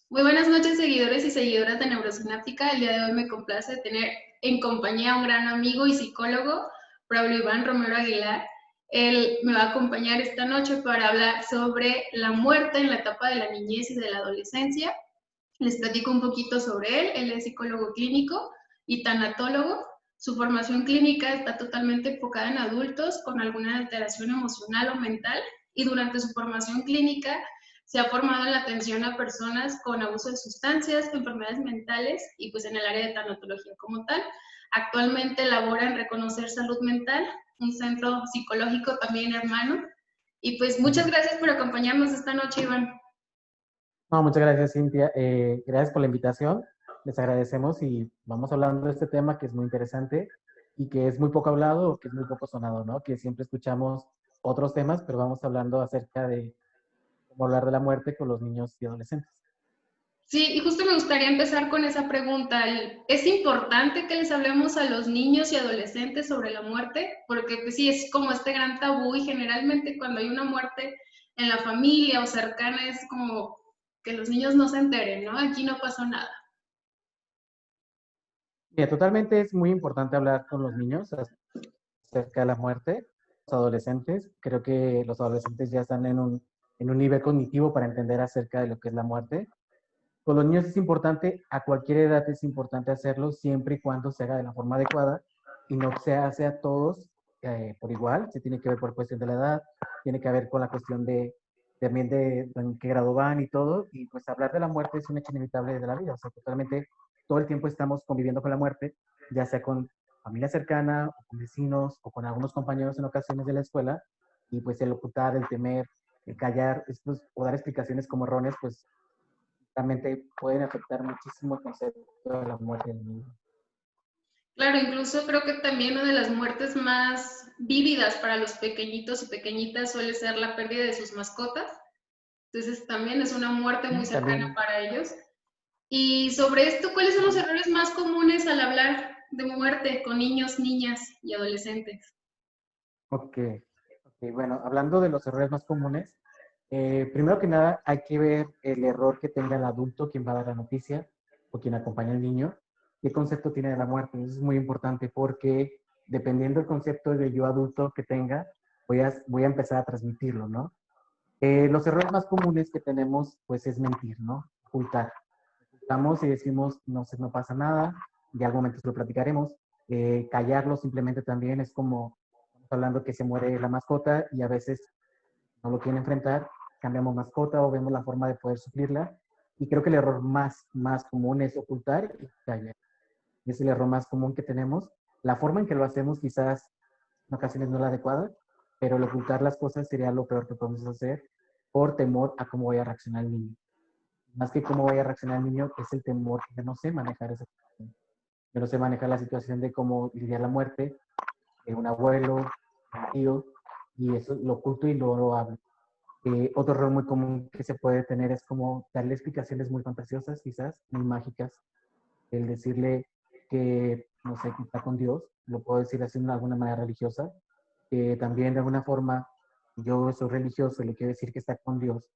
Muy buenas noches, seguidores y seguidoras de Neurosináptica. El día de hoy me complace tener en compañía a un gran amigo y psicólogo, Pablo Iván Romero Aguilar. Él me va a acompañar esta noche para hablar sobre la muerte en la etapa de la niñez y de la adolescencia. Les platico un poquito sobre él. Él es psicólogo clínico y tanatólogo. Su formación clínica está totalmente enfocada en adultos con alguna alteración emocional o mental, y durante su formación clínica se ha formado en la atención a personas con abuso de sustancias, enfermedades mentales y pues en el área de tanatología como tal. Actualmente labora en Reconocer Salud Mental, un centro psicológico también hermano. Y pues muchas Ujú. gracias por acompañarnos esta noche, Iván. No, muchas gracias, Cintia. Gracias por la invitación. Les agradecemos y vamos hablando de este tema que es muy interesante y que es muy poco hablado o que es muy poco sonado, ¿no? Que siempre escuchamos otros temas, pero vamos hablando acerca de cómo hablar de la muerte con los niños y adolescentes. Sí, y justo me gustaría empezar con esa pregunta. ¿Es importante que les hablemos a los niños y adolescentes sobre la muerte? Porque pues sí, es como este gran tabú y generalmente cuando hay una muerte en la familia o cercana es como que los niños no se enteren, ¿no? Aquí no pasó nada. Mira, totalmente es muy importante hablar con los niños acerca de la muerte. Los adolescentes, creo que los adolescentes ya están en un nivel cognitivo para entender acerca de lo que es la muerte. Con los niños es importante, a cualquier edad es importante hacerlo, siempre y cuando se haga de la forma adecuada y no se hace a todos por igual. Se tiene que ver por cuestión de la edad, tiene que ver con la cuestión de también de en qué grado van y todo. Y pues hablar de la muerte es un hecho inevitable de la vida. O sea, totalmente todo el tiempo estamos conviviendo con la muerte, ya sea con familia cercana, o con vecinos, o con algunos compañeros en ocasiones de la escuela. Y pues el ocultar, el temer, el callar, pues, o dar explicaciones como erróneas, pues realmente pueden afectar muchísimo el concepto de la muerte del niño. Claro, incluso creo que también una de las muertes más vívidas para los pequeñitos y pequeñitas suele ser la pérdida de sus mascotas. Entonces también es una muerte muy Y cercana también, para ellos. Y sobre esto, ¿cuáles son los ujú, errores más comunes al hablar de muerte con niños, niñas y adolescentes? ok, bueno, hablando de los errores más comunes, primero que nada hay que ver el error que tenga el adulto, quien va a dar la noticia o quien acompaña al niño, qué concepto tiene de la muerte. Eso es muy importante porque dependiendo del concepto de yo adulto que tenga, voy a empezar a transmitirlo, ¿no? Los errores más comunes que tenemos, pues, es mentir, ¿no? Ocultar. Ocultamos y decimos, no sé, no pasa nada, ya algún momento se lo platicaremos. Callarlo simplemente también es como, estamos hablando que se muere la mascota y a veces no lo quieren enfrentar, cambiamos mascota o vemos la forma de poder suplirla. Y creo que el error más común es ocultar y callar. Es el error más común que tenemos. La forma en que lo hacemos quizás en ocasiones no es la adecuada, pero el ocultar las cosas sería lo peor que podemos hacer por temor a cómo vaya a reaccionar el niño. Más que cómo vaya a reaccionar el niño, es el temor que no sé manejar esa situación. Yo no sé manejar la situación de cómo lidiar la muerte de un abuelo, un tío, y eso lo oculto y no lo hablo. Otro error muy común que se puede tener es como darle explicaciones muy fantasiosas, quizás, muy mágicas. El decirle que, no sé, que está con Dios, lo puedo decir así de alguna manera religiosa, que también de alguna forma yo soy religioso y le quiero decir que está con Dios,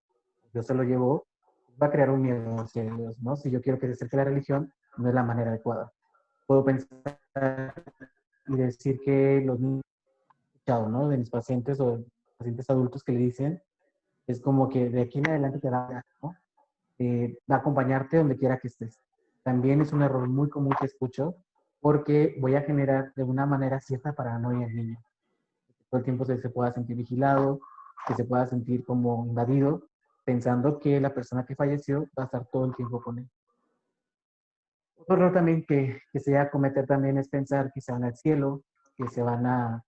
Dios se lo llevó, va a crear un miedo hacia Dios, ¿no? Si yo quiero que se acerque a la religión, no es la manera adecuada. Puedo pensar y decir que los niños, ¿no? De mis pacientes o de pacientes adultos que le dicen, es como que de aquí en adelante te da, ¿no? Va a acompañarte donde quiera que estés. También es un error muy común que escucho porque voy a generar de una manera cierta paranoia en el niño. Todo el tiempo se pueda sentir vigilado, que se pueda sentir como invadido, pensando que la persona que falleció va a estar todo el tiempo con él. Otro error también que se va a cometer también es pensar que se van al cielo, que se van a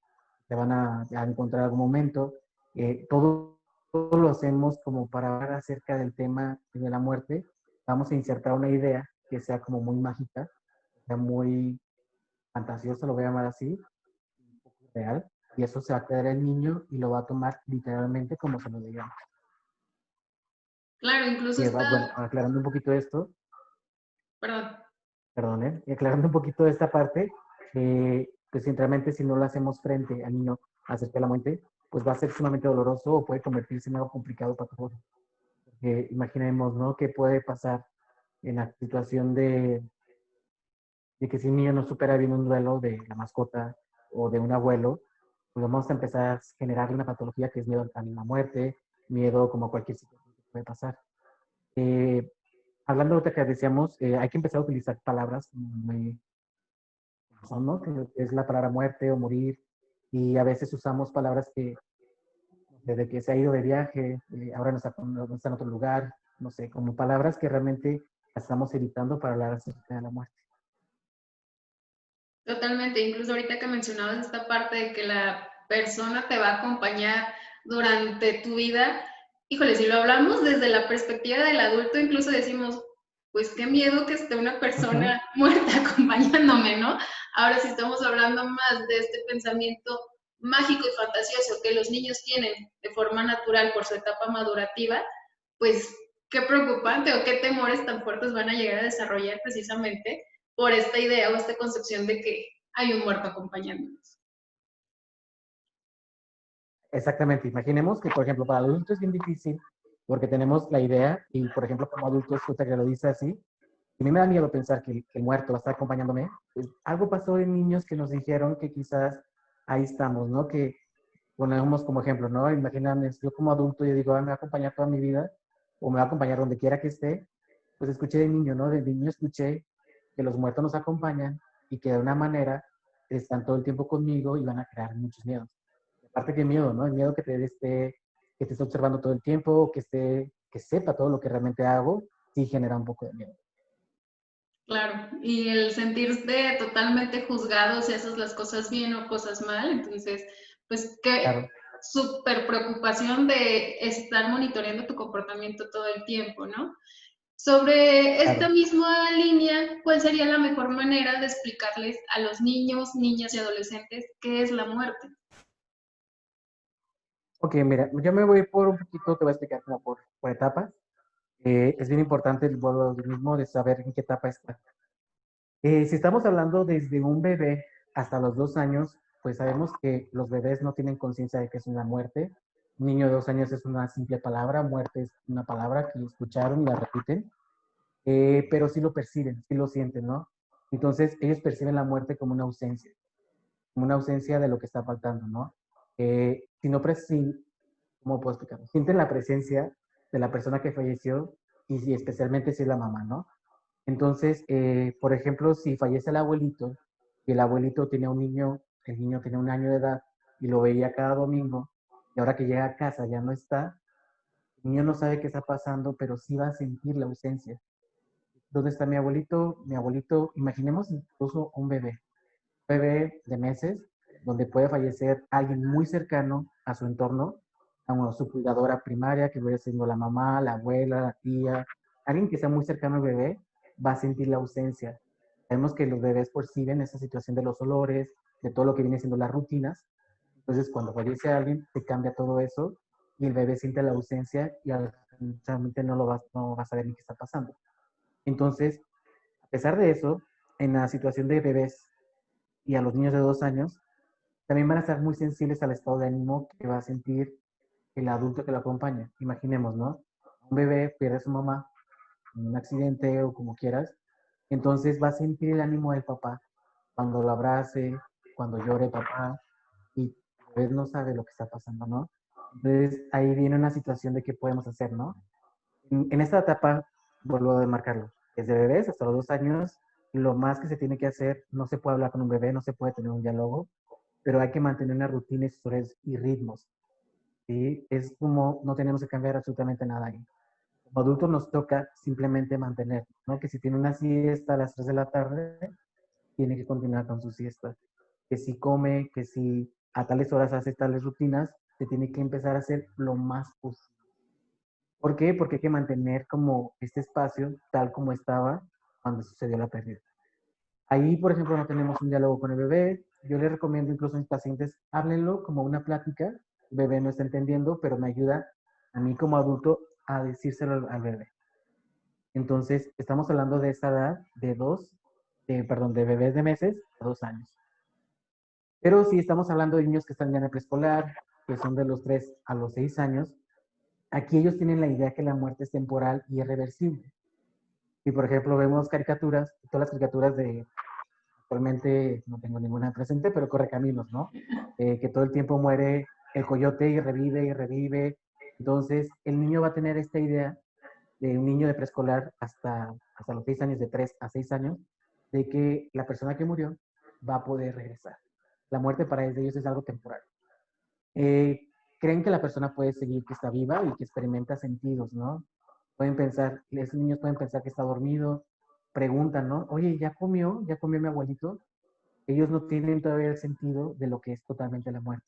encontrar en algún momento. Todo lo hacemos como para hablar acerca del tema de la muerte. Vamos a insertar una idea que sea como muy mágica, sea muy fantasiosa, lo voy a llamar así, un poco real, y eso se va a quedar el niño y lo va a tomar literalmente como se lo digamos. Claro, incluso Y está, bueno, aclarando un poquito esto, perdón, perdón, y aclarando un poquito esta parte, pues sinceramente si no lo hacemos frente al niño acerca de la muerte, pues va a ser sumamente doloroso o puede convertirse en algo complicado para todos. Imaginemos, ¿no? ¿Qué puede pasar? en la situación de que si un niño no supera bien un duelo de la mascota o de un abuelo, pues vamos a empezar a generar una patología que es miedo a la muerte, miedo como a cualquier situación que puede pasar. Eh, Hablando de lo que decíamos, hay que empezar a utilizar palabras muy, son, ¿no? Que es la palabra muerte o morir, y a veces usamos palabras que desde que se ha ido de viaje, ahora no está en otro lugar, no sé, como palabras que realmente estamos evitando para hablar acerca de la muerte. Totalmente, incluso ahorita que mencionabas esta parte de que la persona te va a acompañar durante tu vida, híjole, si lo hablamos desde la perspectiva del adulto, incluso decimos, pues qué miedo que esté una Ujú. persona muerta acompañándome, ¿no? Ahora si estamos hablando más de este pensamiento mágico y fantasioso que los niños tienen de forma natural por su etapa madurativa, pues qué preocupante o qué temores tan fuertes van a llegar a desarrollar precisamente por esta idea o esta concepción de que hay un muerto acompañándonos. Exactamente. Imaginemos que, por ejemplo, para el adulto es bien difícil porque tenemos la idea y, por ejemplo, como adultos, usted que lo dice así, y a mí me da miedo pensar que el muerto va a estar acompañándome. Pues, algo pasó en niños que nos dijeron que quizás ahí estamos, ¿no? Que ponemos como ejemplo, ¿no? Imagíname, yo como adulto, yo digo, me va a acompañar toda mi vida o me va a acompañar donde quiera que esté. Pues escuché de niño, ¿no? De niño escuché que los muertos nos acompañan y que de una manera están todo el tiempo conmigo y van a crear muchos miedos. Aparte que miedo, ¿no? El miedo que te esté observando todo el tiempo, que sepa todo lo que realmente hago, sí genera un poco de miedo. Claro, y el sentirte totalmente juzgado si haces las cosas bien o cosas mal, entonces, pues qué Claro, súper preocupación de estar monitoreando tu comportamiento todo el tiempo, ¿no? Sobre esta claro. misma línea, ¿cuál sería la mejor manera de explicarles a los niños, niñas y adolescentes qué es la muerte? Ok, mira, yo me voy por un poquito, te voy a explicar como por etapas. Es bien importante el vuelo mismo de saber en qué etapa está. Si estamos hablando desde un bebé hasta los 2 años, pues sabemos que los bebés no tienen conciencia de que es una muerte. Un niño de 2 años es una simple palabra, muerte es una palabra que escucharon y la repiten, pero sí lo perciben, sí lo sienten, ¿no? Entonces ellos perciben la muerte como una ausencia de lo que está faltando, ¿no? Si no, ¿cómo puedo explicarlo? Sienten la presencia de la persona que falleció y especialmente si es la mamá, ¿no? Entonces, por ejemplo, si fallece el abuelito y el abuelito tenía un niño, el niño tenía 1 año de edad y lo veía cada domingo y ahora que llega a casa ya no está, el niño no sabe qué está pasando, pero sí va a sentir la ausencia. ¿Dónde está mi abuelito? Mi abuelito, imaginemos incluso un bebé de meses, donde puede fallecer alguien muy cercano a su entorno, a su cuidadora primaria, que viene siendo la mamá, la abuela, la tía, alguien que sea muy cercano al bebé, va a sentir la ausencia. Sabemos que los bebés perciben esa situación de los olores, de todo lo que viene siendo las rutinas. Entonces, cuando fallece alguien, se cambia todo eso y el bebé siente la ausencia y realmente no va a saber ni qué está pasando. Entonces, a pesar de eso, en la situación de bebés y a los niños de 2 años, también van a estar muy sensibles al estado de ánimo que va a sentir el adulto que lo acompaña. Imaginemos, ¿no? Un bebé pierde a su mamá en un accidente o como quieras, entonces va a sentir el ánimo del papá cuando lo abrace, cuando llore papá, y el bebé no sabe lo que está pasando, ¿no? Entonces ahí viene una situación de qué podemos hacer, ¿no? En esta etapa, vuelvo a marcarlo, desde bebés hasta los 2 años, lo más que se tiene que hacer, no se puede hablar con un bebé, no se puede tener un diálogo, pero hay que mantener una rutina y ritmos. ¿Sí? Es como no tenemos que cambiar absolutamente nada ahí. Como adultos nos toca simplemente mantener, ¿no? Que si tiene una siesta a las 3 de la tarde, tiene que continuar con su siesta. Que si come, que si a tales horas hace tales rutinas, se tiene que empezar a hacer lo más posible. ¿Por qué? Porque hay que mantener como este espacio tal como estaba cuando sucedió la pérdida. Ahí, por ejemplo, no tenemos un diálogo con el bebé. Yo le recomiendo incluso a mis pacientes, háblenlo como una plática. El bebé no está entendiendo, pero me ayuda a mí como adulto a decírselo al bebé. Entonces, estamos hablando de esa edad de bebés de meses a 2 años. Pero si estamos hablando de niños que están ya en el preescolar, que son de los 3 a los 6 años, aquí ellos tienen la idea que la muerte es temporal y irreversible. Y por ejemplo, vemos caricaturas, todas las caricaturas de, actualmente no tengo ninguna presente, pero Correcaminos, ¿no? Que todo el tiempo muere el coyote y revive y revive. Entonces, el niño va a tener esta idea de un niño de preescolar hasta los 6 años, de 3 a 6 años, de que la persona que murió va a poder regresar. La muerte para ellos es algo temporal. Eh, Creen que la persona puede seguir, que está viva y que experimenta sentidos, ¿no? Pueden pensar, esos niños pueden pensar que está dormido, preguntan, ¿no? Oye, ¿ya comió? ¿Ya comió mi abuelito? Ellos no tienen todavía el sentido de lo que es totalmente la muerte.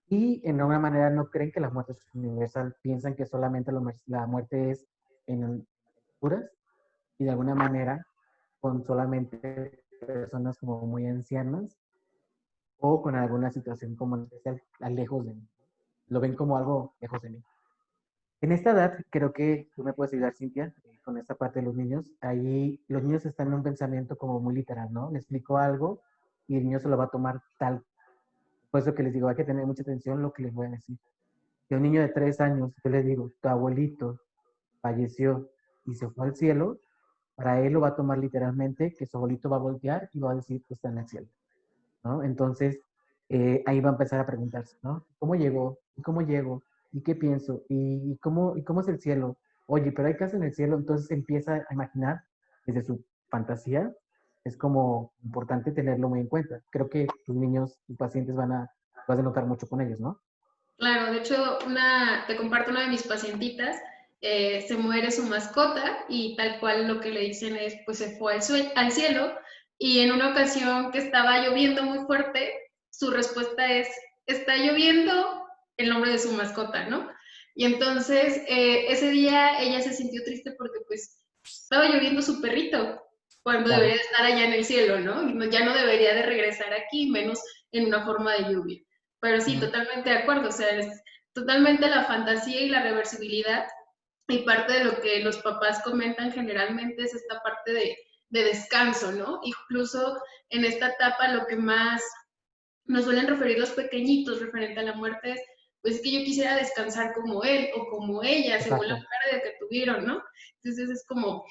Y en alguna manera no creen que la muerte es universal, piensan que solamente la muerte es en puras y de alguna manera con solamente personas como muy ancianas o con alguna situación como especial lejos de mí. Lo ven como algo lejos de mí. En esta edad, creo que tú me puedes ayudar, Cintia, con esta parte de los niños. Ahí los niños están en un pensamiento como muy literal, ¿no? Le explico algo y el niño se lo va a tomar tal. Por eso que les digo, hay que tener mucha atención lo que les voy a decir. Si a un niño de 3 años yo le digo, tu abuelito falleció y se fue al cielo, para él lo va a tomar literalmente que su abuelito va a voltear y va a decir que está en el cielo, ¿no? Entonces, ahí va a empezar a preguntarse, ¿no? ¿Cómo llegó? ¿Y cómo llego? ¿Y qué pienso? ¿Y cómo es el cielo? Oye, pero hay casa en el cielo, entonces empieza a imaginar desde su fantasía. Es como importante tenerlo muy en cuenta. Creo que tus niños, tus pacientes vas a notar mucho con ellos, ¿no? Claro, de hecho, te comparto una de mis pacientitas, se muere su mascota y tal cual lo que le dicen es, pues se fue al cielo y en una ocasión que estaba lloviendo muy fuerte, su respuesta es, está lloviendo el nombre de su mascota, ¿no? Y entonces ese día ella se sintió triste porque pues estaba lloviendo su perrito, cuando debería Claro. estar allá en el cielo, ¿no? Y ya no debería de regresar aquí, menos en una forma de lluvia. Pero sí, Ujú. totalmente de acuerdo, o sea, es totalmente la fantasía y la reversibilidad y parte de lo que los papás comentan generalmente es esta parte de descanso, ¿no? Incluso en esta etapa lo que más nos suelen referir los pequeñitos referente a la muerte es, pues es que yo quisiera descansar como él o como ella, según la Exacto. pérdida que tuvieron, ¿no? Entonces es como,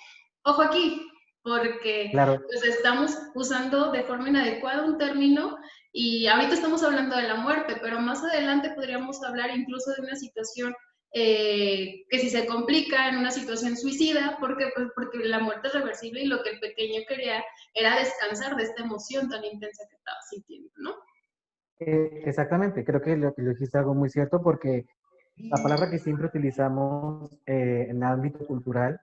ojo aquí, porque Claro. pues estamos usando de forma inadecuada un término y ahorita estamos hablando de la muerte, pero más adelante podríamos hablar incluso de una situación que si se complica en una situación suicida, porque, pues, porque la muerte es reversible y lo que el pequeño quería era descansar de esta emoción tan intensa que estaba sintiendo, ¿no? Exactamente, creo que lo que dijiste algo muy cierto porque la palabra que siempre utilizamos en el ámbito cultural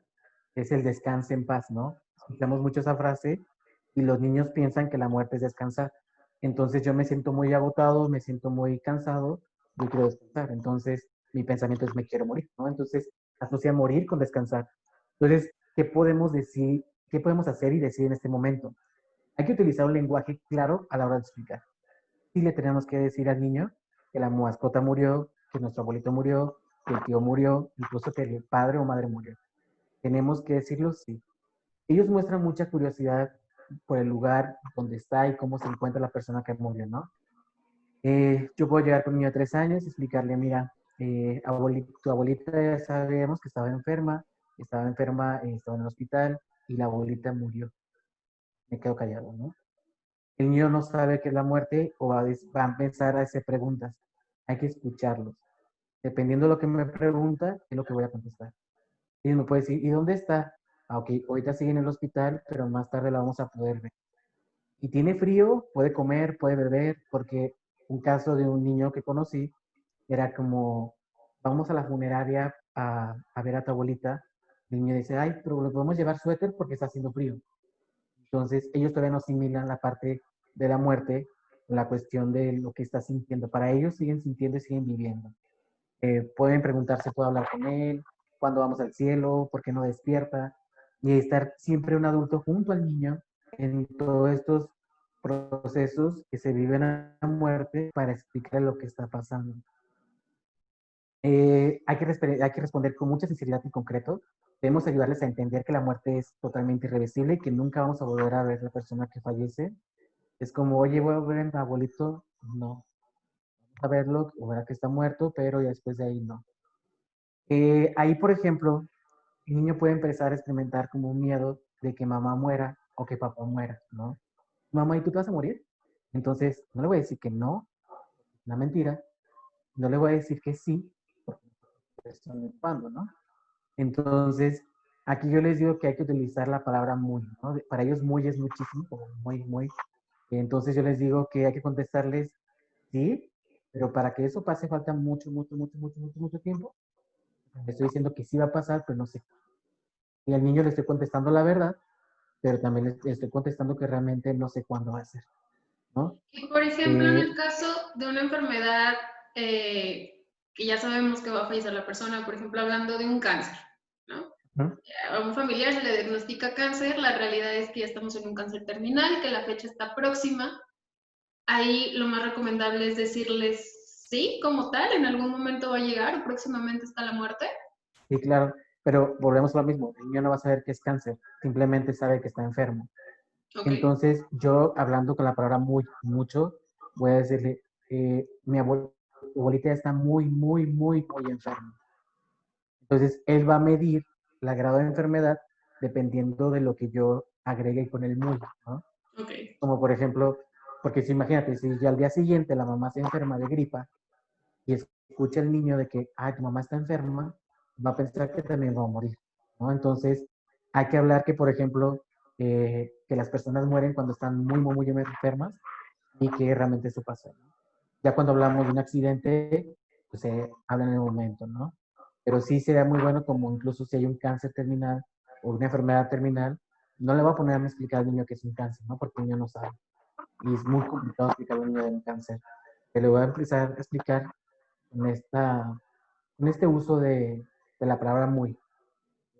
es el descanse en paz, ¿no? Escuchamos mucho esa frase y los niños piensan que la muerte es descansar. Entonces yo me siento muy agotado, me siento muy cansado, yo quiero descansar. Entonces mi pensamiento es me quiero morir, ¿no? Entonces asocia morir con descansar. Entonces, ¿qué podemos decir, qué podemos hacer y decir en este momento? Hay que utilizar un lenguaje claro a la hora de explicar. Sí le tenemos que decir al niño que la mascota murió, que nuestro abuelito murió, que el tío murió, incluso que el padre o madre murió. Tenemos que decirlo, sí. Ellos muestran mucha curiosidad por el lugar donde está y cómo se encuentra la persona que murió, ¿no? Yo puedo llegar con un niño de 3 años y explicarle, mira, tu abuelita ya sabemos que estaba enferma, estaba en el hospital y la abuelita murió. Me quedo callado, ¿no? El niño no sabe qué es la muerte o va a empezar a hacer preguntas. Hay que escucharlos. Dependiendo de lo que me pregunta, es lo que voy a contestar. Y me puede decir, ¿y dónde está? Ah, ok, ahorita sigue en el hospital, pero más tarde la vamos a poder ver. Y tiene frío, puede comer, puede beber, porque un caso de un niño que conocí era como, vamos a la funeraria a ver a tu abuelita. El niño dice, ay, pero le podemos llevar suéter porque está haciendo frío. Entonces, ellos todavía no asimilan la parte de la muerte, la cuestión de lo que está sintiendo. Para ellos siguen sintiendo y siguen viviendo. Pueden preguntarse, ¿puedo hablar con él? ¿Cuándo vamos al cielo? ¿Por qué no despierta? Y estar siempre un adulto junto al niño en todos estos procesos que se viven a la muerte para explicar lo que está pasando. Hay que responder con mucha sinceridad y concreto. Debemos ayudarles a entender que la muerte es totalmente irreversible y que nunca vamos a volver a ver a la persona que fallece. Es como, oye, voy a ver a mi abuelito. No, a verlo, o verá que está muerto, pero ya después de ahí no. Ahí, por ejemplo, el niño puede empezar a experimentar como un miedo de que mamá muera o que papá muera, ¿no? Mamá, ¿y tú te vas a morir? Entonces, no le voy a decir que no, una mentira, no le voy a decir que sí, porque estoy cuando, ¿no? Entonces, aquí yo les digo que hay que utilizar la palabra muy, ¿no? Para ellos muy es muchísimo, como muy, muy. Entonces yo les digo que hay que contestarles sí, pero para que eso pase falta mucho, mucho, mucho, mucho, mucho, mucho tiempo. Le estoy diciendo que sí va a pasar, pero no sé. Y al niño le estoy contestando la verdad, pero también le estoy contestando que realmente no sé cuándo va a ser, ¿no? Y por ejemplo, en el caso de una enfermedad que ya sabemos que va a fallecer la persona, por ejemplo, hablando de un cáncer, ¿no? ¿no? A un familiar se le diagnostica cáncer, la realidad es que ya estamos en un cáncer terminal, que la fecha está próxima. Ahí lo más recomendable es decirles sí, como tal, en algún momento va a llegar o próximamente está la muerte. Sí, claro, pero volvemos a lo mismo. El niño no va a saber que es cáncer, simplemente sabe que está enfermo. Ok, Entonces, yo hablando con la palabra muy, mucho, voy a decirle, mi abuelita ya está muy, muy, muy, muy enferma. Entonces, él va a medir la grado de enfermedad dependiendo de lo que yo agregue con el muy, ¿no? ok. Como por ejemplo, porque si imagínate, si ya al día siguiente la mamá se enferma de gripa y escucha el niño de que, ah, tu mamá está enferma, va a pensar que también va a morir, ¿no? Entonces, hay que hablar que, por ejemplo, que las personas mueren cuando están muy, muy, muy enfermas y que realmente eso pasa, ¿no? Ya cuando hablamos de un accidente, pues se habla en el momento, ¿no? Pero sí sería muy bueno como incluso si hay un cáncer terminal o una enfermedad terminal, no le voy a poner a explicar al niño que es un cáncer, ¿no? Porque el niño no sabe. Y es muy complicado explicar a un niño de un cáncer. Que le voy a empezar a explicar en, en este uso de la palabra muy.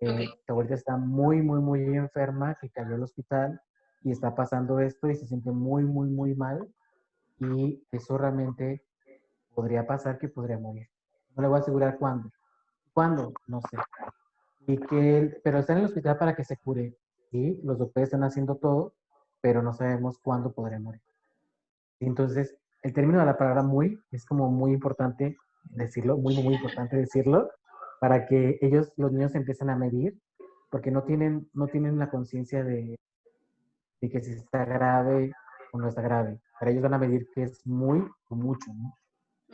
Ok. Tu abuelita está muy, muy, muy enferma, que cayó al hospital y está pasando esto y se siente muy, muy, muy mal. Y eso realmente podría pasar que podría morir. No le voy a asegurar cuándo. ¿Cuándo? No sé. Y que, pero está en el hospital para que se cure. Y los doctores están haciendo todo, pero no sabemos cuándo podría morir. Y entonces, el término de la palabra muy es como muy importante decirlo, muy, muy importante decirlo, para que ellos, los niños, empiecen a medir, porque no tienen la conciencia de que si está grave o no está grave. Para ellos van a medir que es muy o mucho, ¿no?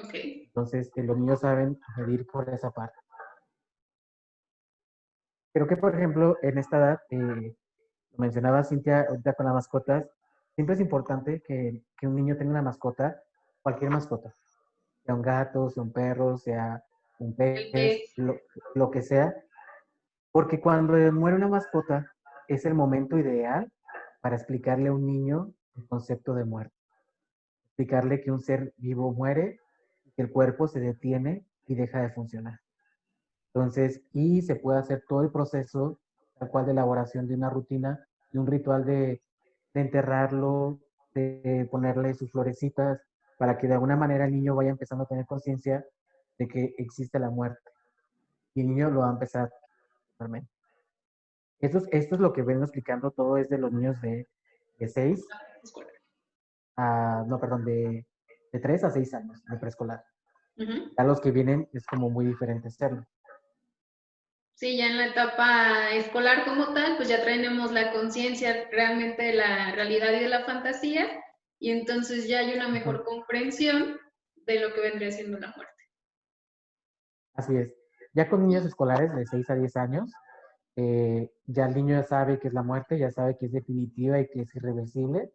Ok. Entonces, los niños saben medir por esa parte. Creo que, por ejemplo, en esta edad, lo mencionaba Cintia ahorita con las mascotas, siempre es importante que un niño tenga una mascota, cualquier mascota, sea un gato, sea un perro, sea un El pez, pez. lo que sea, porque cuando muere una mascota es el momento ideal para explicarle a un niño el concepto de muerte, explicarle que un ser vivo muere, que el cuerpo se detiene y deja de funcionar. Entonces, y se puede hacer todo el proceso tal cual de elaboración de una rutina, de un ritual de enterrarlo, de ponerle sus florecitas, para que de alguna manera el niño vaya empezando a tener conciencia de que existe la muerte. Y el niño lo va a empezar realmente. Esto es lo que ven explicando, todo es de los niños de 6 Escuela. a, no, perdón, de 3 a 6 años de preescolar. Ujú. Ya los que vienen es como muy diferente hacerlo. Sí, ya en la etapa escolar como tal, pues ya tenemos la conciencia realmente de la realidad y de la fantasía, y entonces ya hay una Ujú. mejor comprensión de lo que vendría siendo la muerte. Así es. Ya con niños escolares de 6 a 10 años, ya el niño ya sabe qué es la muerte, ya sabe que es definitiva y que es irreversible,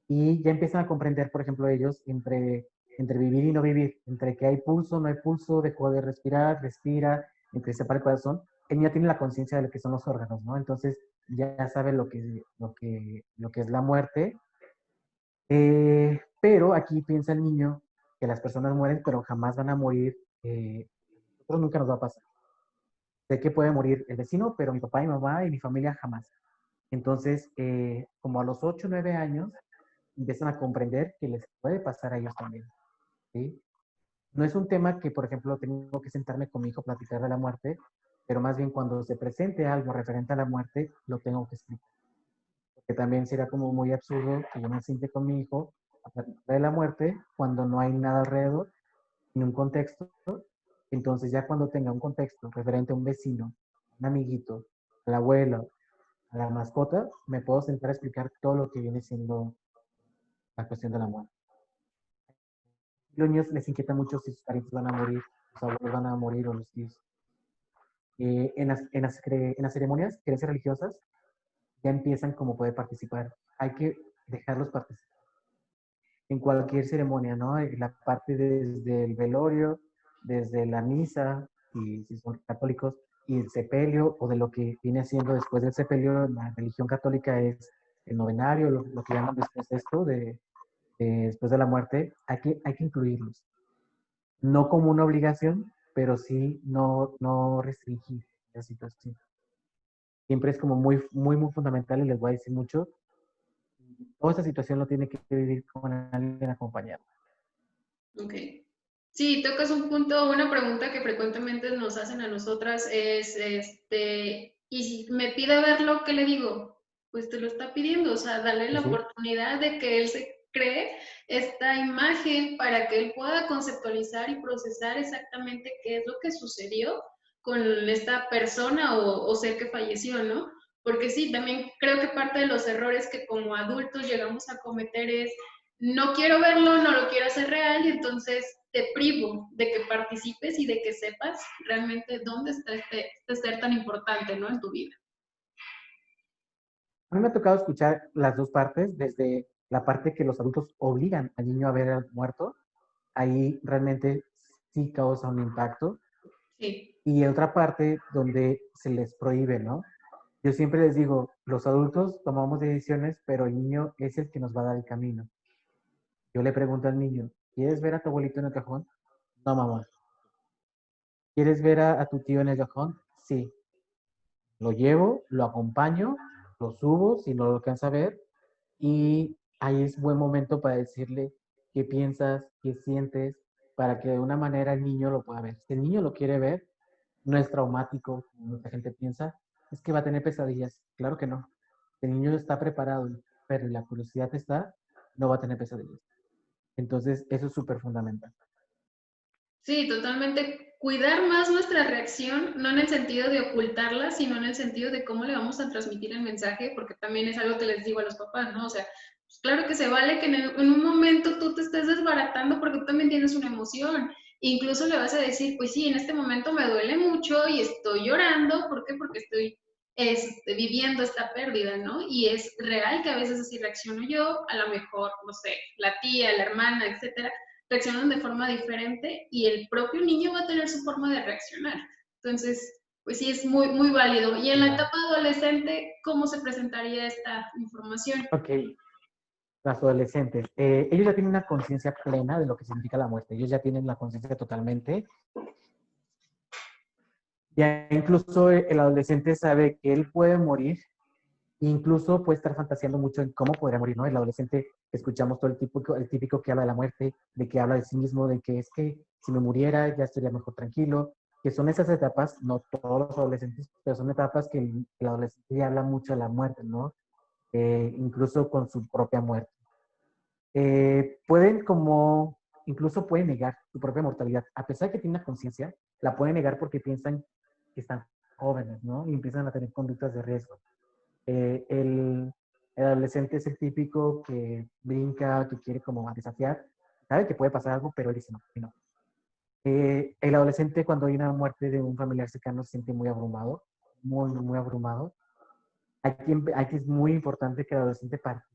y ya empiezan a comprender, por ejemplo, ellos entre vivir y no vivir, entre que hay pulso, no hay pulso, dejó de respirar, respira, entre se para el corazón. El niño tiene la conciencia de lo que son los órganos, ¿no? Entonces ya sabe lo que es la muerte. Pero aquí piensa el niño que las personas mueren, pero jamás van a morir. Nosotros nunca nos va a pasar. Sé que puede morir el vecino, pero mi papá y mi mamá y mi familia jamás. Entonces, como a los 8 o 9 años, empiezan a comprender que les puede pasar a ellos también, ¿sí? No es un tema que, por ejemplo, tengo que sentarme con mi hijo a platicar de la muerte, pero más bien cuando se presente algo referente a la muerte, lo tengo que explicar. Porque también sería como muy absurdo que yo me siente con mi hijo a platicar de la muerte cuando no hay nada alrededor, ni un contexto. Entonces, ya cuando tenga un contexto referente a un vecino un amiguito, al abuelo, a la mascota, me puedo sentar a explicar todo lo que viene siendo la cuestión de la muerte. Los niños les inquieta mucho si sus parientes van a morir, sus abuelos van a morir o los tíos. En las ceremonias, creencias religiosas, ya empiezan como poder participar. Hay que dejarlos participar en cualquier ceremonia, ¿no? La parte desde el velorio, desde la misa, y si son católicos, y el sepelio, o de lo que viene siendo después del sepelio, la religión católica es el novenario, lo que llaman después de esto, después de la muerte, hay que incluirlos. No como una obligación, pero sí no restringir la situación. Siempre es como muy, muy, muy fundamental y les voy a decir mucho. Toda esta situación lo tiene que vivir con alguien acompañado. Ok. Sí, tocas un punto, una pregunta que frecuentemente nos hacen a nosotras es, y si me pide verlo, ¿qué le digo? Pues te lo está pidiendo, o sea, dale Sí, la sí. oportunidad de que él se cree esta imagen para que él pueda conceptualizar y procesar exactamente qué es lo que sucedió con esta persona o ser que falleció, ¿no? Porque sí, también creo que parte de los errores que como adultos llegamos a cometer es no quiero verlo, no lo quiero hacer real y entonces te privo de que participes y de que sepas realmente dónde está este ser tan importante, ¿no? En tu vida. A mí me ha tocado escuchar las dos partes, desde la parte que los adultos obligan al niño a ver al muerto, ahí realmente sí causa un impacto, Sí, y otra parte donde se les prohíbe, ¿no? Yo siempre les digo, los adultos tomamos decisiones, pero el niño es el que nos va a dar el camino. Yo le pregunto al niño, ¿quieres ver a tu abuelito en el cajón? No, mamá. ¿Quieres ver a tu tío en el cajón? Sí. Lo llevo, lo acompaño, lo subo si no lo alcanza a ver, y ahí es buen momento para decirle qué piensas, qué sientes, para que de una manera el niño lo pueda ver. Si el niño lo quiere ver, no es traumático, como mucha gente piensa, es que va a tener pesadillas. Claro que no. Si el niño está preparado, pero la curiosidad está, no va a tener pesadillas. Entonces, eso es súper fundamental. sí, totalmente. Cuidar más nuestra reacción, no en el sentido de ocultarla, sino en el sentido de cómo le vamos a transmitir el mensaje, porque también es algo que les digo a los papás, ¿no? O sea, pues claro que se vale que en un momento tú te estés desbaratando porque tú también tienes una emoción. Incluso le vas a decir, pues sí, en este momento me duele mucho y estoy llorando. ¿Por qué? Porque estoy viviendo esta pérdida, ¿no? Y es real que a veces así reacciono yo, a lo mejor, no sé, la tía, la hermana, etcétera, reaccionan de forma diferente y el propio niño va a tener su forma de reaccionar. Entonces, pues sí, es muy, muy válido. Y en la Claro. etapa adolescente, ¿cómo se presentaría esta información? Ok, las adolescentes. Ellos ya tienen una conciencia plena de lo que significa la muerte. Ellos ya tienen la conciencia totalmente. Ya incluso el adolescente sabe que él puede morir, incluso puede estar fantaseando mucho en cómo podría morir, ¿no? El adolescente, escuchamos todo el típico que habla de la muerte, de que habla de sí mismo, de que es que si me muriera ya estaría mejor tranquilo, que son esas etapas, no todos los adolescentes, pero son etapas que el adolescente ya habla mucho de la muerte, ¿no? Incluso con su propia muerte. Pueden como, incluso pueden negar su propia mortalidad, a pesar de que tienen una conciencia, la pueden negar porque piensan que están jóvenes, ¿no? Y empiezan a tener conductas de riesgo. Eh, el, el adolescente es el típico que brinca, que quiere como desafiar, sabe que puede pasar algo, pero él dice no, y no. El adolescente cuando hay una muerte de un familiar cercano se siente muy abrumado, muy, muy abrumado. Aquí es muy importante que el adolescente participe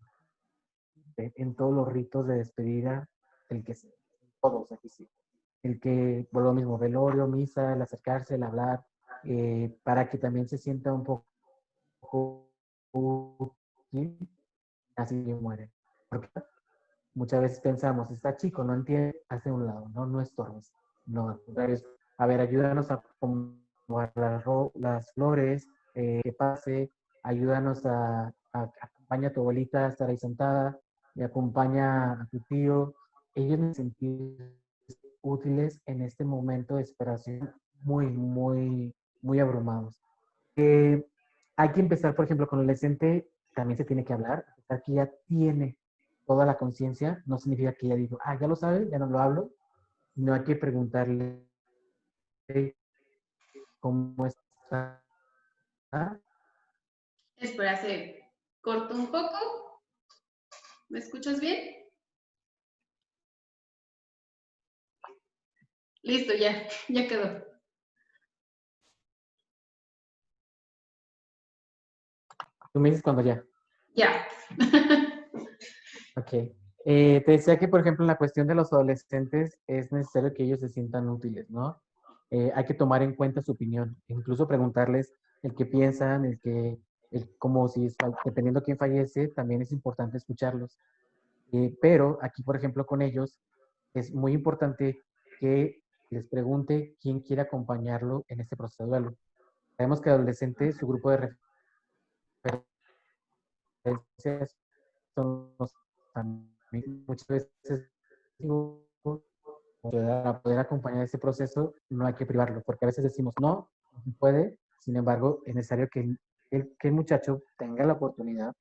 en todos los ritos de despedida, el que sea, todos aquí sí. El que, por lo mismo, velorio, misa, el acercarse, el hablar, para que también se sienta un poco útil, así muere. Porque muchas veces pensamos, está chico, no entiende, hace un lado, no estorbes. No, al contrario, a ver, ayúdanos a acomodar las flores, que pase, ayúdanos acompaña a tu abuelita a estar ahí sentada, y acompaña a tu tío. Ellos me sentir útiles en este momento de esperación muy, muy, muy abrumados. Hay que empezar, por ejemplo, con el adolescente, también se tiene que hablar, a pesar que ya tiene toda la conciencia, no significa que ya digo, ya lo sabe, ya no lo hablo, no hay que preguntarle cómo está, Espera, se cortó un poco. ¿Me escuchas bien? Listo, ya quedó. Tú me dices cuando ya. Ya. Ok. Te decía que, por ejemplo, en la cuestión de los adolescentes es necesario que ellos se sientan útiles, ¿no? Hay que tomar en cuenta su opinión, incluso preguntarles el que piensan, como si, dependiendo quién fallece, también es importante escucharlos. Pero aquí, por ejemplo, con ellos es muy importante que les pregunte quién quiere acompañarlo en este proceso de duelo. Sabemos que adolescentes, su grupo de referencias son los amigos. Muchas veces para poder acompañar ese proceso no hay que privarlo, porque a veces decimos no, no se puede, sin embargo, es necesario que el muchacho tenga la oportunidad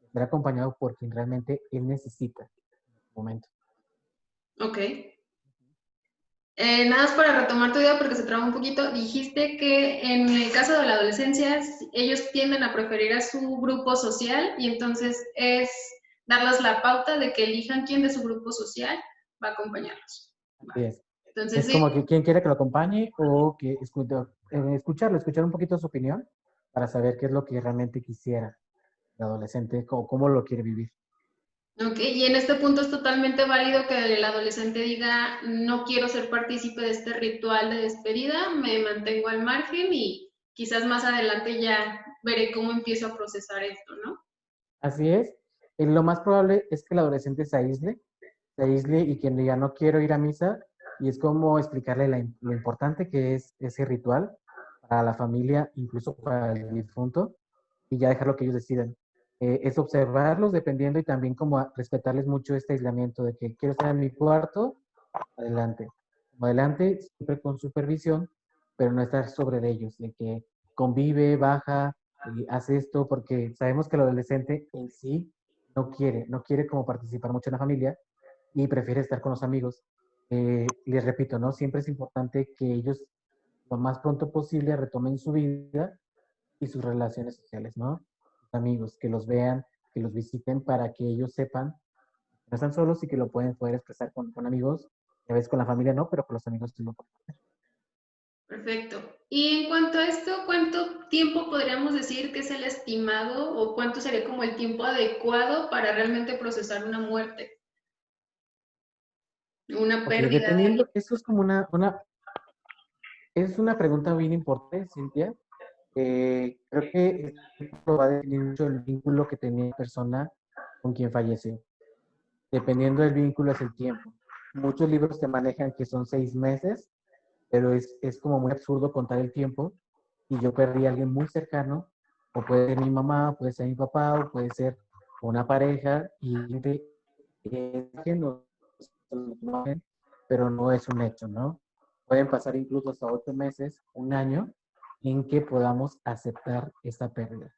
de ser acompañado por quien realmente él necesita en ese momento. Ok. Nada más para retomar tu idea porque se traba un poquito, dijiste que en el caso de la adolescencia ellos tienden a preferir a su grupo social y entonces es darles la pauta de que elijan quién de su grupo social va a acompañarlos. Así es. Entonces Es sí, como que quien quiere que lo acompañe o que escuchar un poquito su opinión para saber qué es lo que realmente quisiera el adolescente, cómo lo quiere vivir. ok, y en este punto es totalmente válido que el adolescente diga, no quiero ser partícipe de este ritual de despedida, me mantengo al margen y quizás más adelante ya veré cómo empiezo a procesar esto, ¿no? Así es. Lo más probable es que el adolescente se aísle y quien diga no quiero ir a misa, y es como explicarle lo importante que es ese ritual para la familia, incluso para el difunto, y ya dejarlo que ellos decidan. Es observarlos dependiendo y también como respetarles mucho este aislamiento de que quiero estar en mi cuarto, adelante. Adelante, siempre con supervisión, pero no estar sobre de ellos, de que convive, baja, y hace esto, porque sabemos que el adolescente en sí no quiere como participar mucho en la familia y prefiere estar con los amigos. Les repito, ¿no? Siempre es importante que ellos lo más pronto posible retomen su vida y sus relaciones sociales, ¿no? Sus amigos, que los vean, que los visiten para que ellos sepan que no están solos y que lo pueden poder expresar con amigos. A veces con la familia no, pero con los amigos sí lo pueden hacer. Perfecto. Y en cuanto a esto, ¿cuánto tiempo podríamos decir que es el estimado o cuánto sería como el tiempo adecuado para realmente procesar una muerte, una Ok, pérdida de alguien? dependiendo, eso es como es una pregunta bien importante, Cintia. Creo que esto va a definir mucho el vínculo que tenía la persona con quien falleció. Dependiendo del vínculo es el tiempo. Muchos libros te manejan que son 6 meses, pero es como muy absurdo contar el tiempo. Y yo perdí a alguien muy cercano, o puede ser mi mamá, puede ser mi papá, o puede ser una pareja, que no, pero no es un hecho, ¿no? Pueden pasar incluso hasta 8 meses, un año, en que podamos aceptar esta pérdida.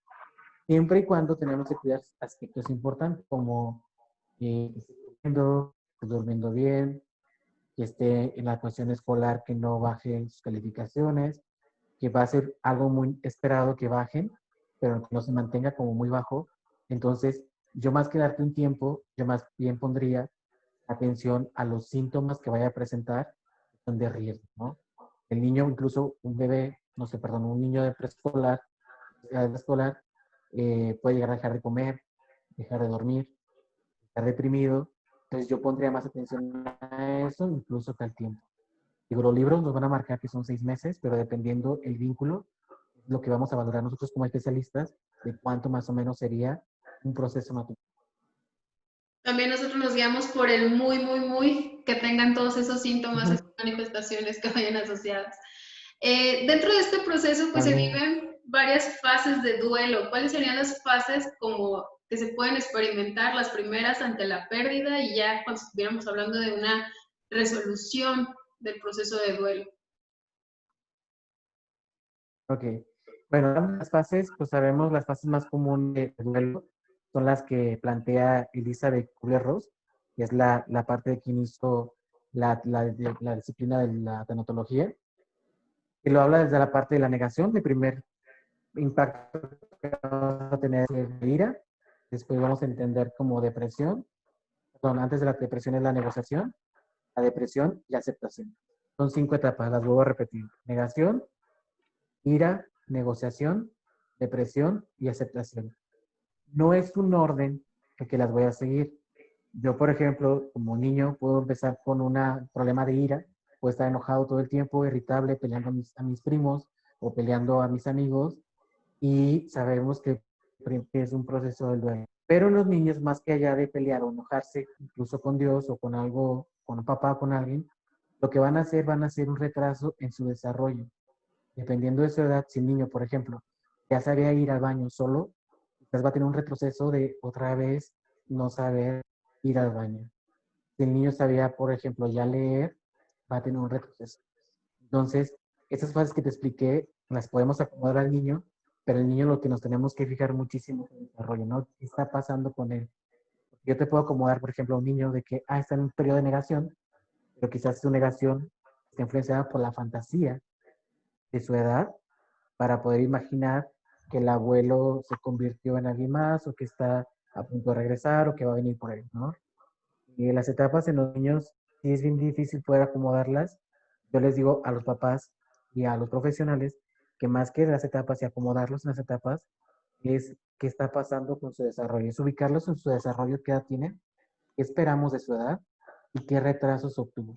Siempre y cuando tenemos que cuidar aspectos importantes como que esté durmiendo bien, que esté en la cuestión escolar, que no baje sus calificaciones, que va a ser algo muy esperado que bajen, pero que no se mantenga como muy bajo. Entonces, yo más que darte un tiempo, yo más bien pondría atención a los síntomas que vaya a presentar, que son de riesgo, ¿no? El niño, incluso un bebé, no sé, perdón, un niño de preescolar, puede llegar a dejar de comer, dejar de dormir, estar deprimido. Entonces yo pondría más atención a eso, incluso que al tiempo. Digo, los libros nos van a marcar que son 6 meses, pero dependiendo el vínculo, lo que vamos a valorar nosotros como especialistas, de cuánto más o menos sería un proceso natural. También nosotros nos guiamos por el muy, muy, muy, que tengan todos esos síntomas, Ujú. esas manifestaciones que vayan asociadas. Dentro de este proceso, pues se También, viven varias fases de duelo. ¿Cuáles serían las fases como que se pueden experimentar? Las primeras ante la pérdida y ya cuando estuviéramos hablando de una resolución del proceso de duelo. ok. Bueno, las fases, pues sabemos las fases más comunes de duelo son las que plantea Elizabeth Kubler-Ross, que es la parte de quien hizo la disciplina de la tanatología, que lo habla desde la parte de la negación, de primer impacto que vamos a tener es ira, después vamos a entender como depresión, perdón, antes de la depresión es la negociación, la depresión y aceptación. Son 5 etapas, las vuelvo a repetir. Negación, ira, negociación, depresión y aceptación. No es un orden que las voy a seguir. Yo, por ejemplo, como niño, puedo empezar con un problema de ira, puedo estar enojado todo el tiempo, irritable, peleando a mis primos o peleando a mis amigos, y sabemos que es un proceso del duelo. Pero los niños, más que allá de pelear o enojarse, incluso con Dios o con algo, con un papá, con alguien, lo que van a hacer un retraso en su desarrollo. Dependiendo de su edad, si el niño, por ejemplo, ya sabía ir al baño solo, quizás va a tener un retroceso de otra vez no saber ir al baño. Si el niño sabía, por ejemplo, ya leer, va a tener un retroceso. Entonces, esas fases que te expliqué, las podemos acomodar al niño, pero el niño lo que nos tenemos que fijar muchísimo es el desarrollo, ¿no? ¿Qué está pasando con él? Yo te puedo acomodar, por ejemplo, a un niño de que, está en un periodo de negación, pero quizás su negación está influenciada por la fantasía de su edad para poder imaginar que el abuelo se convirtió en alguien más o que está a punto de regresar o que va a venir por él, ¿no? Y las etapas en los niños sí es bien difícil poder acomodarlas. Yo les digo a los papás y a los profesionales que más que las etapas y acomodarlos en las etapas es qué está pasando con su desarrollo, es ubicarlos en su desarrollo, qué edad tiene, qué esperamos de su edad y qué retrasos obtuvo.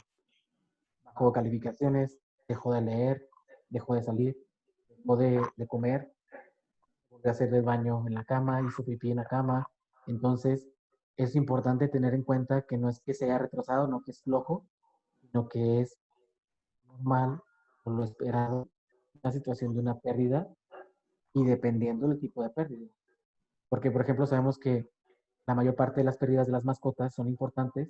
Bajó calificaciones, dejó de leer, dejó de salir, dejó de comer, volvió a hacer el baño en la cama, hizo pipí en la cama. Entonces, es importante tener en cuenta que no es que se haya retrasado, no que es flojo, sino que es normal o lo esperado, una situación de una pérdida y dependiendo del tipo de pérdida. Porque, por ejemplo, sabemos que la mayor parte de las pérdidas de las mascotas son importantes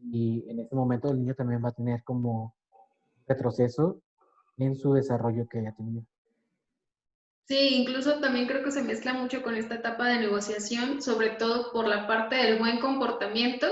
y en ese momento el niño también va a tener como retroceso en su desarrollo que haya tenido. Sí, incluso también creo que se mezcla mucho con esta etapa de negociación, sobre todo por la parte del buen comportamiento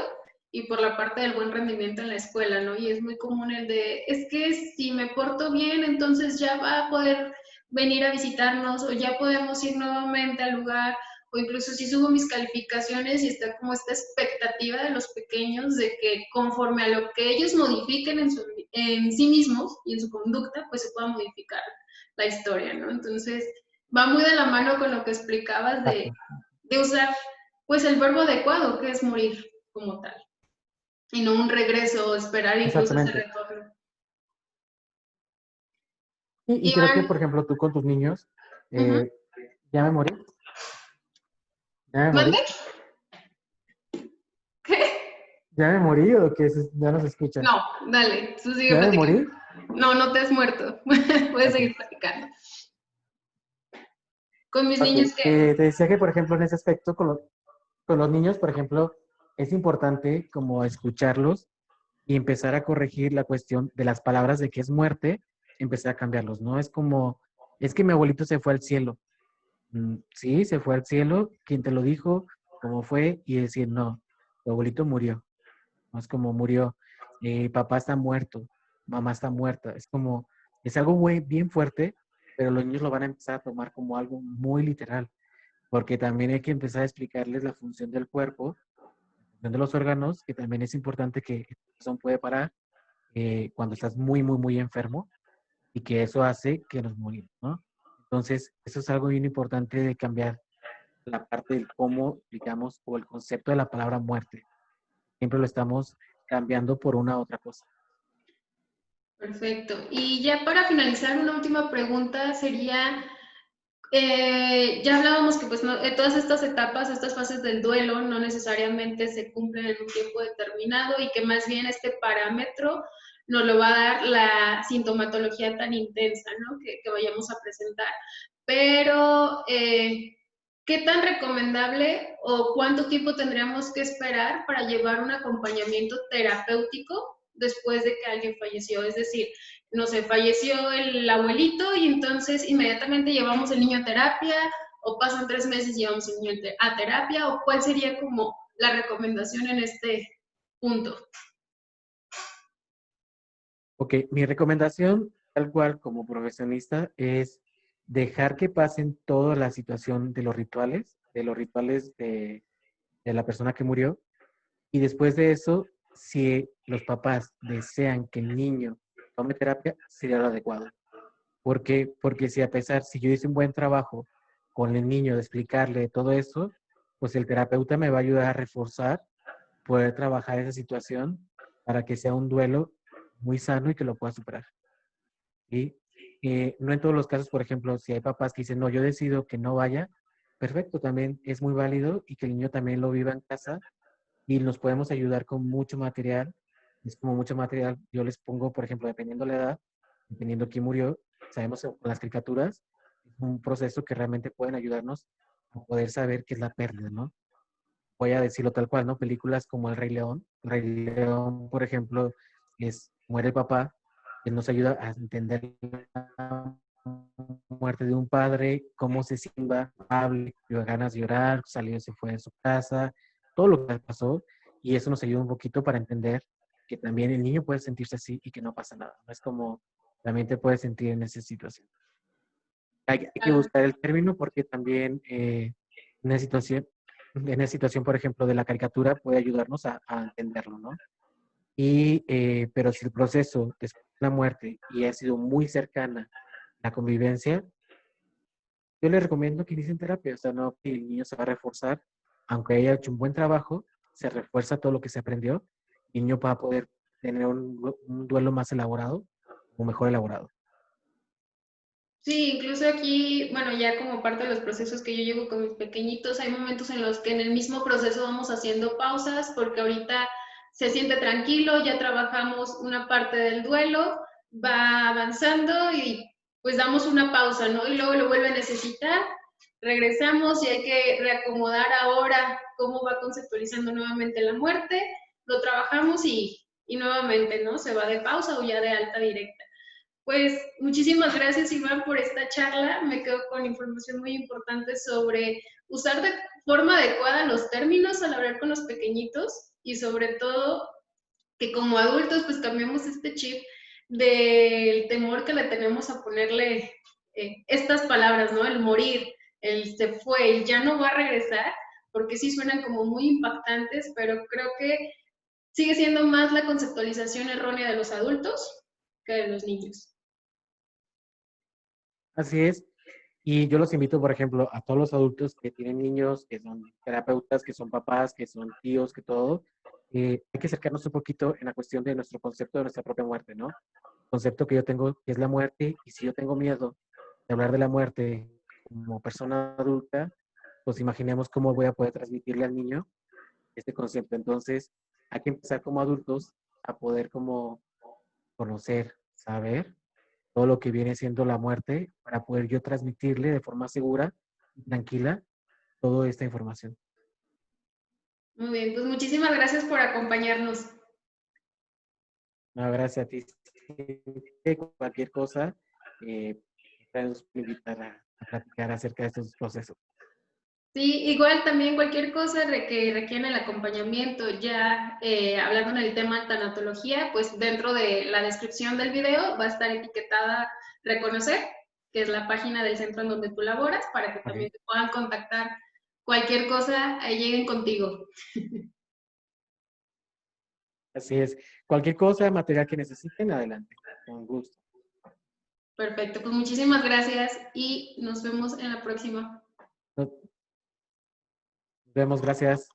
y por la parte del buen rendimiento en la escuela, ¿no? Y es muy común el de, es que si me porto bien, entonces ya va a poder venir a visitarnos o ya podemos ir nuevamente al lugar, o incluso si subo mis calificaciones y está como esta expectativa de los pequeños de que conforme a lo que ellos modifiquen en sí mismos y en su conducta, pues se pueda modificar la historia, ¿no? Entonces, va muy de la mano con lo que explicabas Exacto. de usar pues el verbo adecuado, que es morir como tal, y no un regreso, esperar incluso ese Exactamente. retorno. Y creo que, Iván, por ejemplo, tú con tus niños, uh-huh. ya me morí, ya me ¿Mande? morí, ¿Qué? ya me morí o que ya no se escucha. No, dale, tú sigue ¿Ya me platicando. morí? No, no te has muerto. Puedes Ok. seguir platicando. Con mis Ok, niños, ¿qué? te decía que, por ejemplo, en ese aspecto, con los niños, por ejemplo, es importante como escucharlos y empezar a corregir la cuestión de las palabras de que es muerte, empezar a cambiarlos, ¿no? Es como, es que mi abuelito se fue al cielo. Sí, se fue al cielo. ¿Quién te lo dijo? ¿Cómo fue? Y decir, no, tu abuelito murió. No es como murió. Papá está muerto, mamá está muerta. Es como, es algo muy, bien fuerte, pero los niños lo van a empezar a tomar como algo muy literal, porque también hay que empezar a explicarles la función del cuerpo, la función de los órganos, que también es importante que el corazón puede parar cuando estás muy, muy, muy enfermo y que eso hace que nos morimos, ¿no? Entonces, eso es algo bien importante de cambiar la parte del cómo, digamos, o el concepto de la palabra muerte. Siempre lo estamos cambiando por una otra cosa. Perfecto. Y ya para finalizar, una última pregunta sería, ya hablábamos que pues todas estas etapas, estas fases del duelo no necesariamente se cumplen en un tiempo determinado y que más bien este parámetro nos lo va a dar la sintomatología tan intensa, ¿no? Que vayamos a presentar. Pero, ¿qué tan recomendable o cuánto tiempo tendríamos que esperar para llevar un acompañamiento terapéutico después de que alguien falleció? Es decir, no sé, falleció el abuelito y entonces inmediatamente llevamos el niño a terapia, o pasan 3 meses y llevamos el niño a terapia, o cuál sería como la recomendación en este punto. Ok, mi recomendación, tal cual como profesionista, es dejar que pasen toda la situación de los rituales de la persona que murió. Y después de eso, si los papás desean que el niño tome terapia, sería lo adecuado. ¿Por qué? Porque si yo hice un buen trabajo con el niño de explicarle todo eso, pues el terapeuta me va a ayudar a reforzar, poder trabajar esa situación para que sea un duelo muy sano y que lo pueda superar. ¿Sí? No en todos los casos, por ejemplo, si hay papás que dicen, no, yo decido que no vaya, perfecto, también es muy válido y que el niño también lo viva en casa y nos podemos ayudar con mucho material. Es como mucho material, yo les pongo, por ejemplo, dependiendo la edad, dependiendo quién murió, sabemos que con las caricaturas, es un proceso que realmente pueden ayudarnos a poder saber qué es la pérdida, ¿no? Voy a decirlo tal cual, ¿no? Películas como El Rey León. El Rey León, por ejemplo, muere el papá, que nos ayuda a entender la muerte de un padre, cómo se sienta, hable, dio ganas de llorar, salió, se fue de su casa, todo lo que pasó, y eso nos ayuda un poquito para entender que también el niño puede sentirse así y que no pasa nada. No es como también te puedes sentir en esa situación. Hay que Claro. buscar el término porque también una situación, en esa situación, por ejemplo, de la caricatura puede ayudarnos a entenderlo, ¿no? Pero si el proceso después de la muerte y ha sido muy cercana la convivencia, yo les recomiendo que inicien terapia, o sea, no que el niño se va a reforzar, aunque haya hecho un buen trabajo, se refuerza todo lo que se aprendió y el niño va a poder tener un duelo más elaborado o mejor elaborado. Sí, incluso aquí, bueno, ya como parte de los procesos que yo llevo con mis pequeñitos, hay momentos en los que en el mismo proceso vamos haciendo pausas porque ahorita se siente tranquilo, ya trabajamos una parte del duelo, va avanzando y pues damos una pausa, ¿no? Y luego lo vuelve a necesitar, regresamos y hay que reacomodar ahora cómo va conceptualizando nuevamente la muerte, lo trabajamos y nuevamente, ¿no? Se va de pausa o ya de alta directa. Pues muchísimas gracias, Iván, por esta charla. Me quedo con información muy importante sobre usar de forma adecuada los términos al hablar con los pequeñitos y sobre todo que como adultos pues cambiemos este chip del temor que le tenemos a ponerle estas palabras, ¿no? El morir, el se fue, el ya no va a regresar, porque sí suenan como muy impactantes, pero creo que sigue siendo más la conceptualización errónea de los adultos que de los niños. Así es. Y yo los invito, por ejemplo, a todos los adultos que tienen niños, que son terapeutas, que son papás, que son tíos, que todo, hay que acercarnos un poquito en la cuestión de nuestro concepto de nuestra propia muerte, ¿no? El concepto que yo tengo, que es la muerte, y si yo tengo miedo de hablar de la muerte como persona adulta, pues imaginemos cómo voy a poder transmitirle al niño este concepto. Entonces, hay que empezar como adultos a poder como conocer, saber todo lo que viene siendo la muerte para poder yo transmitirle de forma segura y tranquila toda esta información. Muy bien, pues muchísimas gracias por acompañarnos. No, gracias a ti. Cualquier cosa, nos puede invitar a platicar acerca de estos procesos. Sí, igual también cualquier cosa que requiera el acompañamiento, ya hablando en el tema de tanatología, pues dentro de la descripción del video va a estar etiquetada Reconocer, que es la página del centro en donde tú laboras, para que Okay. también te puedan contactar cualquier cosa, ahí lleguen contigo. Así es. Cualquier cosa, material que necesiten, adelante. Con gusto. Perfecto, pues muchísimas gracias y nos vemos en la próxima. Nos vemos, gracias.